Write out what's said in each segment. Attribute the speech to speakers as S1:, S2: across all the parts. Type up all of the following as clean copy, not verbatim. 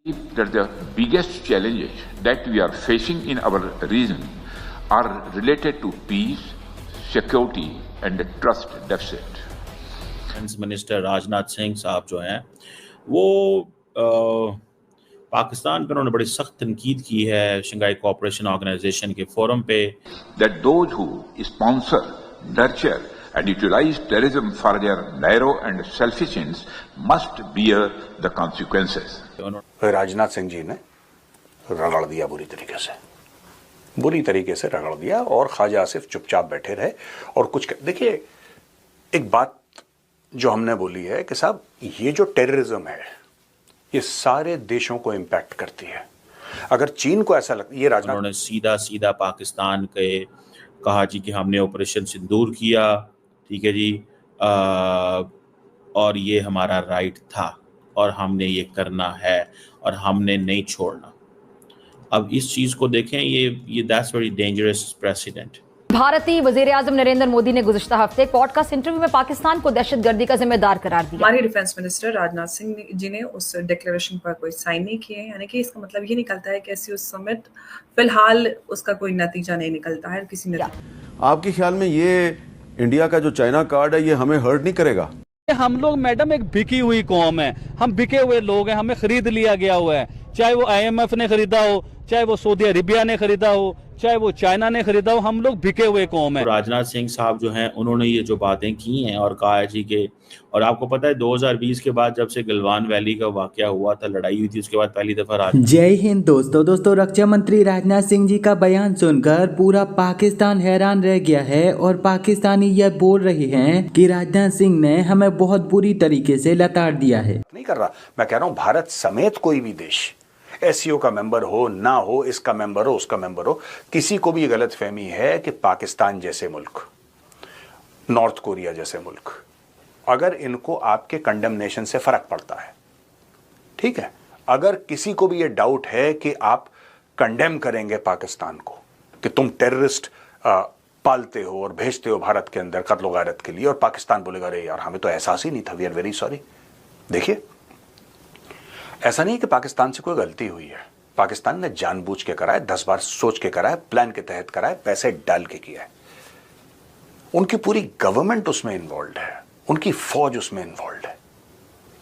S1: That the biggest challenges that we are facing in our region are related to peace, security and trust deficit.
S2: Defence minister Rajnath Singh साहब जो हैं वो पाकिस्तान पर उन्होंने बड़ी सख्त तनकीद की है शंघाई कोऑपरेशन ऑर्गेनाइजेशन के फोरम पे
S1: That those who sponsor, nurture and utilize terrorism for their narrow and selfish ends must bear the consequences.
S3: Rajnath Singh ji ने रगड़ दिया बुरी तरीके से रगड़ दिया और ख्वाजा आसिफ चुपचाप बैठे रहे और कुछ देखिए एक बात जो हमने बोली है कि साहब ये जो टेररिज्म है ये सारे देशों को इंपैक्ट करती है। अगर चीन को ऐसा लगता ये राजनाथ
S2: उन्होंने सीधा पाकिस्तान के कहा जी कि हमने ऑपरेशन सिंदूर किया, ठीक है जी, और ये हमारा राइट था और हमने ये करना है और हमने नहीं छोड़ना। अब इस चीज को देखें, ये दैट्स वेरी डेंजरस प्रेसिडेंट।
S4: भारतीय वज़ीर-ए-आज़म नरेंद्र मोदी ने गुज़िश्ता हफ्ते पॉडकास्ट इंटरव्यू में पाकिस्तान को दहशतगर्दी का जिम्मेदार करार दिया।
S5: हमारे डिफेंस मिनिस्टर राजनाथ सिंह जी ने उस डिक्लेरेशन पर कोई साइन नहीं किए, यानी कि इसका मतलब ये निकलता है कि ऐसी उस समिट फिलहाल उसका कोई नतीजा नहीं निकलता है किसी नतीजा।
S6: आपके ख्याल में ये इंडिया का जो चाइना कार्ड है ये हमें हर्ट नहीं करेगा?
S7: हम लोग मैडम एक बिकी हुई कौम है, हम बिके हुए लोग हैं, हमें खरीद लिया गया हुआ है, चाहे वो IMF ने खरीदा हो, चाहे वो सऊदी अरेबिया ने खरीदा हो, चाहे वो चाइना ने खरीदा हो, हम लोग बिके हुए कौम है।
S2: राजनाथ सिंह साहब जो हैं उन्होंने ये जो बातें की हैं और कहा है जी के, और आपको पता है 2020 के बाद जब से गलवान वैली का वाकया हुआ था, लड़ाई हुई थी, उसके बाद पहली दफा
S8: जय हिंद दोस्तों रक्षा मंत्री राजनाथ सिंह जी का बयान सुनकर पूरा पाकिस्तान हैरान रह गया है और पाकिस्तानी यह बोल रहे हैं कि राजनाथ सिंह ने हमें बहुत बुरी तरीके से लताड़ दिया है।
S3: नहीं कर रहा, मैं कह रहा हूं भारत समेत कोई भी देश SCO का मेंबर हो ना हो, इसका मेंबर हो उसका मेंबर हो, किसी को भी गलत फहमी है कि पाकिस्तान जैसे मुल्क, नॉर्थ कोरिया जैसे मुल्क, अगर इनको आपके कंडेमनेशन से फर्क पड़ता है, ठीक है, अगर किसी को भी ये डाउट है कि आप कंडेम करेंगे पाकिस्तान को कि तुम टेररिस्ट पालते हो और भेजते हो भारत के अंदर कत्ल गारत के लिए, और पाकिस्तान बोलेगा अरे यार हमें तो एहसास ही नहीं था, वी आर वेरी सॉरी। देखिए ऐसा नहीं कि पाकिस्तान से कोई गलती हुई है, पाकिस्तान ने जानबूझ के करा है, 10 बार सोच के करा है, प्लान के तहत करा है, पैसे डाल के किया है, उनकी पूरी गवर्नमेंट उसमें इन्वॉल्व है, उनकी फौज उसमें इन्वॉल्व है,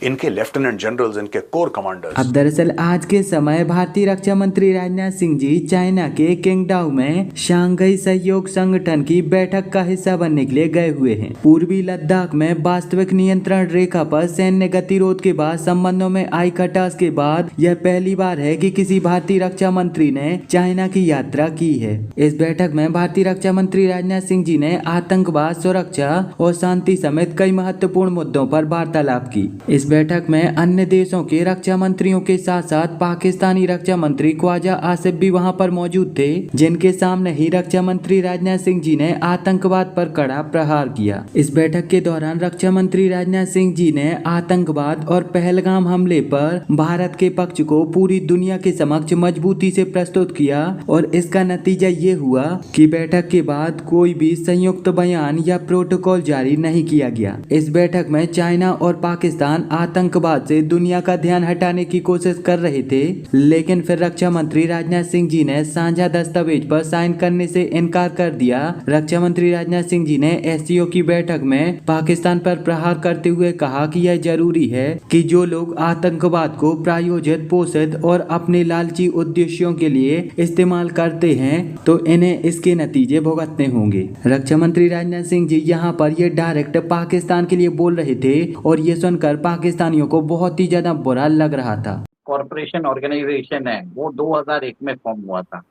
S3: इनके लेफ्टिनेंट जनरल्स, इनके कोर कमांडर्स।
S8: अब दरअसल आज के समय भारतीय रक्षा मंत्री राजनाथ सिंह जी चाइना के किंगडाओ में शंघाई सहयोग संगठन की बैठक का हिस्सा बनने के लिए गए हुए हैं। पूर्वी लद्दाख में वास्तविक नियंत्रण रेखा पर सैन्य गतिरोध के बाद संबंधों में आई खटास के बाद यह पहली बार है कि किसी भारतीय रक्षा मंत्री ने चाइना की यात्रा की है। इस बैठक में भारतीय रक्षा मंत्री राजनाथ सिंह जी ने आतंकवाद, सुरक्षा और शांति समेत कई महत्वपूर्ण मुद्दों पर वार्तालाप की। इस बैठक में अन्य देशों के रक्षा मंत्रियों के साथ साथ पाकिस्तानी रक्षा मंत्री ख्वाजा आसिफ भी वहां पर मौजूद थे, जिनके सामने ही रक्षा मंत्री राजनाथ सिंह जी ने आतंकवाद पर कड़ा प्रहार किया। इस बैठक के दौरान रक्षा मंत्री राजनाथ सिंह जी ने आतंकवाद और पहलगाम हमले पर भारत के पक्ष को पूरी दुनिया के समक्ष मजबूती से प्रस्तुत किया और इसका नतीजा ये हुआ कि बैठक के बाद कोई भी संयुक्त बयान या प्रोटोकॉल जारी नहीं किया गया। इस बैठक में चाइना और पाकिस्तान आतंकवाद से दुनिया का ध्यान हटाने की कोशिश कर रहे थे, लेकिन फिर रक्षा मंत्री राजनाथ सिंह जी ने साझा दस्तावेज पर साइन करने से इनकार कर दिया। रक्षा मंत्री राजनाथ सिंह जी ने SCO की बैठक में पाकिस्तान पर प्रहार करते हुए कहा कि यह जरूरी है कि जो लोग आतंकवाद को प्रायोजित, पोषित और अपने लालची उद्देश्यों के लिए इस्तेमाल करते हैं तो इन्हें इसके नतीजे भुगतने होंगे। रक्षा मंत्री राजनाथ सिंह जी यहाँ पर ये डायरेक्ट पाकिस्तान के लिए बोल रहे थे और ये सुनकर पाकिस्तानियों को बहुत ही ज्यादा बुरा लग रहा था।
S9: कॉरपोरेशन ऑर्गेनाइजेशन है वो 2001 में फॉर्म हुआ था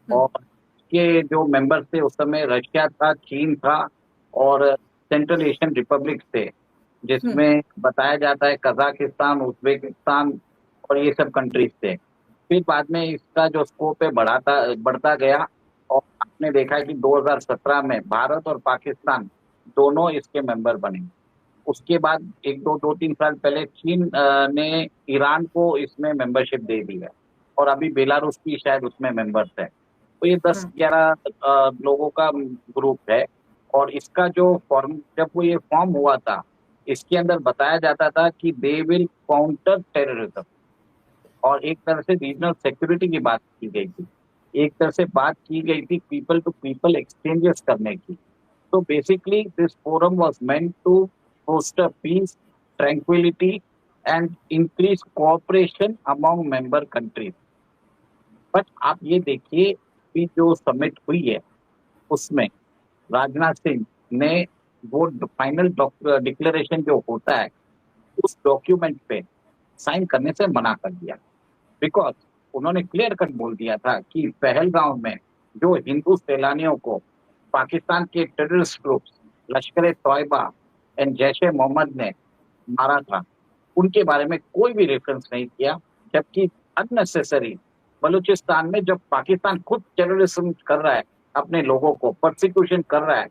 S9: और के जो मेंबर्स थे उस समय रशिया था, चीन था और सेंट्रल एशियन रिपब्लिक थे, जिसमें बताया जाता है कजाकिस्तान, उज्बेकिस्तान और ये सब कंट्रीज थे। फिर बाद में इसका जो स्कोप है बढ़ता गया और आपने देखा कि 2017 में भारत और पाकिस्तान दोनों इसके मेंबर बने। उसके बाद दो तीन साल पहले चीन ने ईरान को इसमें मेंबरशिप दे दी है और अभी बेलारूस भी शायद उसमें मेंबर्स है। तो ये 10-11 लोगों का ग्रुप है और इसका जो जब वो ये फॉर्म हुआ था इसके अंदर बताया जाता था कि दे विल काउंटर टेररिज्म। और एक तरह से रीजनल सिक्योरिटी की बात की गई थी, एक तरह से बात की गई थी पीपल टू पीपल एक्सचेंजेस करने की। तो basically this forum was meant to foster peace, tranquility and increase cooperation among member countries. But आप ये देखिए कि जो समिट हुई है उसमें राजनाथ सिंह ने वो फाइनल डिक्लेरेशन जो होता है उस डॉक्यूमेंट पे साइन करने से मना कर दिया, बिकॉज उन्होंने क्लियर कट बोल दिया था कि पहलगांव में जो हिंदू सैलानियों को पाकिस्तान के terrorist groups Lashkar Taiba and Jaish ए मोहम्मद ने मारा था, उनके बारे में कोई भी रेफरेंस नहीं किया, जबकि अननेसेसरी बलूचिस्तान में जब पाकिस्तान खुद टेररिज्म कर रहा है, अपने लोगों को प्रोसिक्यूशन कर रहा है,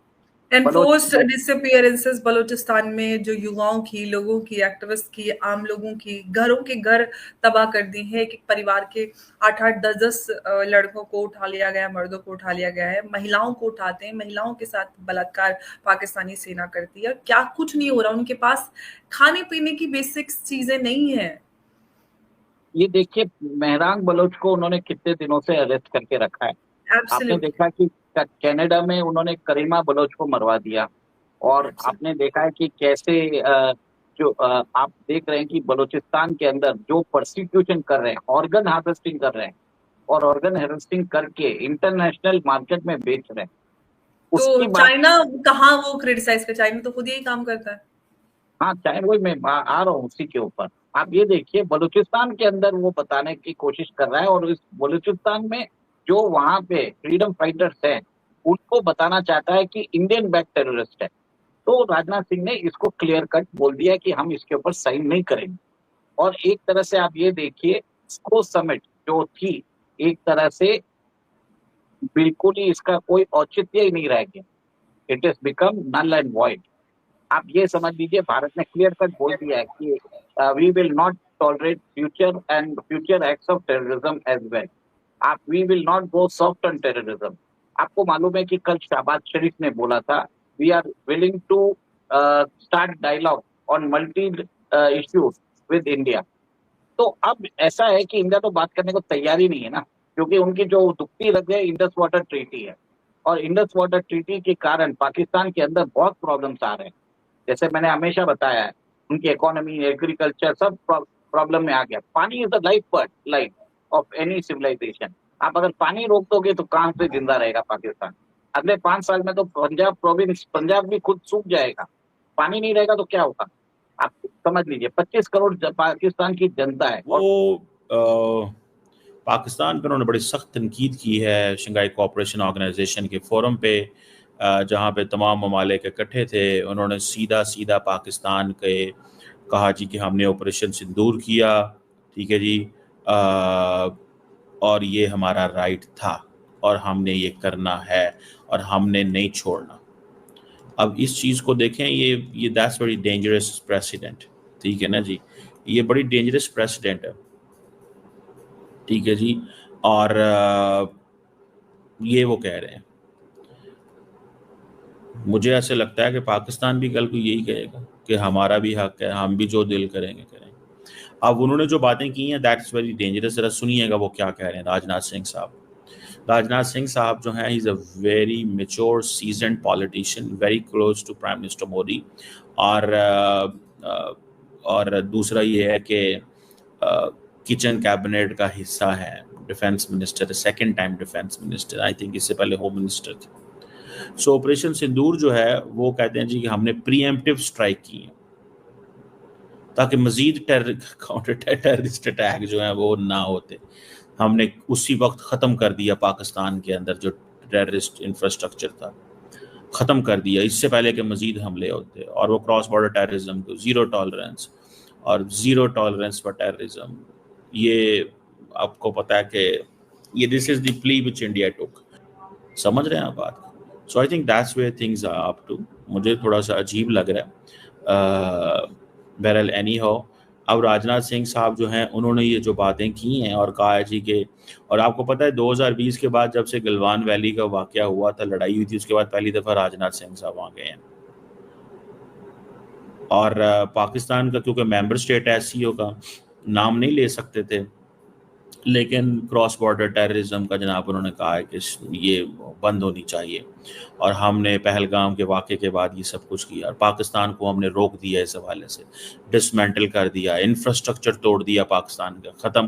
S5: एनफोर्स्ड डिसअपियरेंसेस बलूचिस्तान में जो युवाओं की, लोगों की, एक्टिविस्ट की, आम लोगों की घरों के घर तबाह कर दी है। एक परिवार के 8-8, 10-10 लड़कों को उठा लिया गया, मर्दों को उठा लिया गया है, महिलाओं को उठाते हैं, महिलाओं के साथ बलात्कार पाकिस्तानी सेना करती है। क्या कुछ नहीं हो रहा, उनके पास खाने पीने की बेसिक चीजें नहीं है।
S9: ये देखिए मेहरान बलोच को उन्होंने कितने दिनों से अरेस्ट करके रखा है। आपने देखा कि कनाडा में उन्होंने करीमा बलोच को मरवा दिया, और आपने देखा है कि कैसे आप देख रहे हैं कि बलूचिस्तान के अंदर जो प्रोसिक्यूशन कर रहे हैं, ऑर्गन हार्वेस्टिंग कर रहे हैं, और ऑर्गन हार्वेस्टिंग करके इंटरनेशनल मार्केट में बेच रहे हैं।
S5: तो चाइना कहाँ वो क्रिटिसाइज कर, चाइना तो खुद यही काम करता है।
S9: हाँ, चाइना, वही मैं आ रहा हूँ उसी के ऊपर। आप ये देखिए बलूचिस्तान के अंदर वो बताने की कोशिश कर रहा है, और इस बलूचिस्तान में जो वहां पे फ्रीडम फाइटर्स हैं उनको बताना चाहता है कि इंडियन बैक टेररिस्ट है। तो राजनाथ सिंह ने इसको क्लियर कट बोल दिया कि हम इसके ऊपर साइन नहीं करेंगे। और एक तरह से आप ये देखिए स्को समिट जो थी, एक तरह से बिल्कुल ही इसका कोई औचित्य ही नहीं रह गया। It is become null and void. आप ये समझ लीजिए भारत ने क्लियर कट बोल दिया है कि we will not tolerate future acts of terrorism as well. We will not go soft on terrorism. आपको मालूम है कि कल शहबाज शरीफ ने बोला था we are willing to start dialogue on multi issues with India. तो अब ऐसा है कि इंडिया तो बात करने को तैयार ही नहीं है ना, क्योंकि उनकी जो दुखती रग है इंडस वाटर ट्रीटी है, और इंडस वाटर ट्रीटी के कारण पाकिस्तान के अंदर बहुत प्रॉब्लम्स आ रहे हैं। जैसे मैंने हमेशा बताया है, उनकी इकोनॉमी, एग्रीकल्चर सब प्रॉब्लम में आ गया। Pani is the life of any civilization. आप अगर पानी रोक दोगे तो कहां से जिंदा रहेगा पाकिस्तान? अगले 5 साल में तो पंजाब भी खुद सूख जाएगा। पानी नहीं रहेगा तो क्या होगा? आप समझ लीजिए 25 करोड़ पाकिस्तान की जनता है।
S2: वो पाकिस्तान पर उन्होंने बड़ी सख्त तनकीद की है शंघाई कोऑपरेशन ऑर्गेनाइजेशन के फोरम पे, जहाँ पे तमाम ममालिक इकट्ठे थे। उन्होंने सीधा पाकिस्तान के कहा जी कि हमने ऑपरेशन सिंदूर किया, ठीक है जी, और ये हमारा राइट था और हमने ये करना है और हमने नहीं छोड़ना। अब इस चीज़ को देखें, ये दैट्स वेरी डेंजरस प्रेसिडेंट, ठीक है ना जी, ये बड़ी डेंजरस प्रेसिडेंट है, ठीक है जी। और ये वो कह रहे हैं, मुझे ऐसे लगता है कि पाकिस्तान भी कल को यही कहेगा कि हमारा भी हक है, हम भी जो दिल करेंगे। अब उन्होंने जो बातें की हैं दैट्स वेरी डेंजरस। जरा सुनिएगा वो क्या कह रहे हैं राजनाथ सिंह साहब। राजनाथ सिंह साहब जो हैं, he is a very mature seasoned politician, very close to prime minister Modi. और दूसरा ये है कि किचन कैबिनेट का हिस्सा है, defence minister, second time defence minister, I think इससे पहले होम मिनिस्टर थे। सो ऑपरेशन सिंदूर जो है वो कहते हैं जी कि हमने प्रीएम्प्टिव स्ट्राइक की है ताकि मजीद काउंटर टेररिस्ट अटैक जो है वो ना होते। हमने उसी वक्त ख़त्म कर दिया पाकिस्तान के अंदर जो टेररिस्ट इंफ्रास्ट्रक्चर था, ख़त्म कर दिया इससे पहले कि मजीद हमले होते। और वो क्रॉस बॉर्डर टेररिज्म को ज़ीरो टॉलरेंस फॉर टेररिज्म, ये आपको पता है कि ये this is the plea which India took. समझ रहे हैं आप बात? So I think that's where things are up to. मुझे थोड़ा सा अजीब लग रहा है। बहरहाल एनी हो, अब राजनाथ सिंह साहब जो हैं उन्होंने ये जो बातें की हैं और कहा है जी के, और आपको पता है 2020 के बाद जब से गलवान वैली का वाकया हुआ था, लड़ाई हुई थी, उसके बाद पहली दफ़ा राजनाथ सिंह साहब वहाँ गए हैं। और पाकिस्तान का क्योंकि मेंबर स्टेट है, SCO का नाम नहीं ले सकते थे, लेकिन क्रॉस बॉर्डर टेररिज्म का जनाब उन्होंने कहा है कि ये बंद होनी चाहिए, और हमने पहलगाम के वाक़े के बाद ये सब कुछ किया और पाकिस्तान को हमने रोक दिया, इस हवाले से डिसमेंटल कर दिया, इंफ्रास्ट्रक्चर तोड़ दिया पाकिस्तान का, ख़त्म